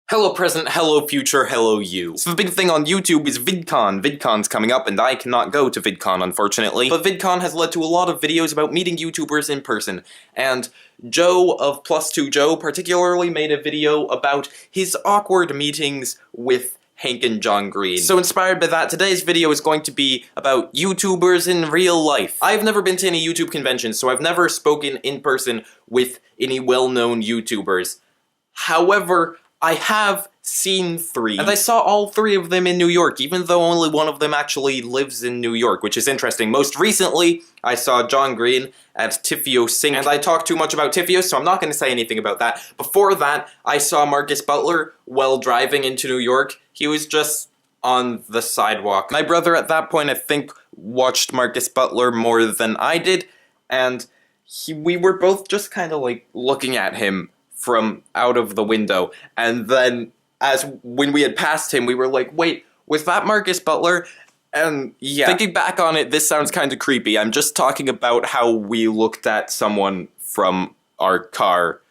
Hello present, hello future, hello you. So the big thing on YouTube is VidCon. VidCon's coming up and I cannot go to VidCon unfortunately. But VidCon has led to a lot of videos about meeting YouTubers in person. And Joe of +2Joe particularly made a video about his awkward meetings with Hank and John Green. So inspired by that, today's video is going to be about YouTubers in real life. I've never been to any YouTube conventions, so I've never spoken in person with any well-known YouTubers. However, I have seen 3, and I saw all 3 of them in New York, even though only one of them actually lives in New York, which is interesting. Most recently, I saw John Green at Tifio Sync, and I talk too much about Tifio, so I'm not going to say anything about that. Before that, I saw Marcus Butler while driving into New York. He was just on the sidewalk. My brother at that point, I think, watched Marcus Butler more than I did, and we were both just kind of like looking at him from out of the window, and then when we had passed him, we were like, wait, was that Marcus Butler? And yeah, thinking back on it, this sounds kind of creepy. I'm just talking about how we looked at someone from our car,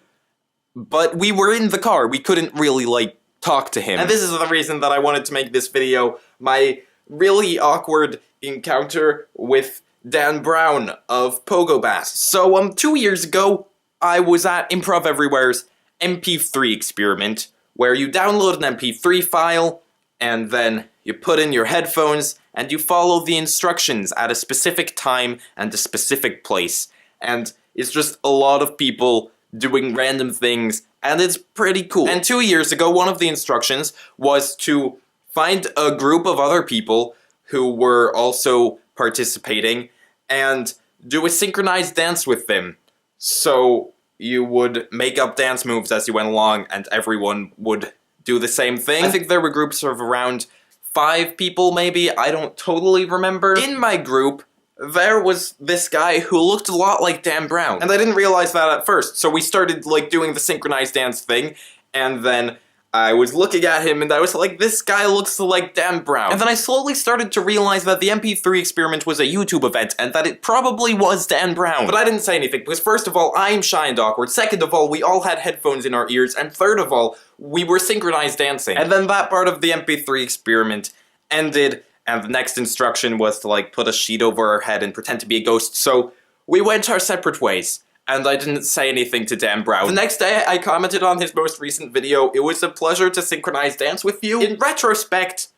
but we were in the car, we couldn't really, like, talk to him. And this is the reason that I wanted to make this video, my really awkward encounter with Dan Brown of Pogo Bass. So, 2 years ago, I was at Improv Everywhere's MP3 experiment, where you download an MP3 file, and then you put in your headphones, and you follow the instructions at a specific time and a specific place. And it's just a lot of people doing random things, and it's pretty cool. And 2 years ago, one of the instructions was to find a group of other people who were also participating, and do a synchronized dance with them. So you would make up dance moves as you went along, and everyone would do the same thing. I think there were groups of around 5 people, maybe. I don't totally remember. In my group, there was this guy who looked a lot like Dan Brown, and I didn't realize that at first. So we started, like, doing the synchronized dance thing, and then I was looking at him, and I was like, this guy looks like Dan Brown. And then I slowly started to realize that the MP3 experiment was a YouTube event, and that it probably was Dan Brown. But I didn't say anything, because first of all, I'm shy and awkward, second of all, we all had headphones in our ears, and third of all, we were synchronized dancing. And then that part of the MP3 experiment ended, and the next instruction was to, like, put a sheet over our head and pretend to be a ghost, so we went our separate ways. And I didn't say anything to Dan Brown. The next day, I commented on his most recent video, "It was a pleasure to synchronize dance with you." In retrospect,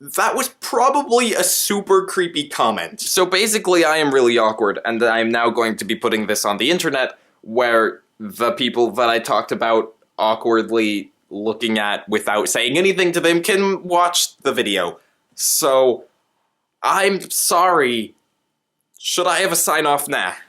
that was probably a super creepy comment. So basically, I am really awkward, and I'm now going to be putting this on the internet, where the people that I talked about awkwardly looking at without saying anything to them can watch the video. So, I'm sorry. Should I have a sign-off? Nah.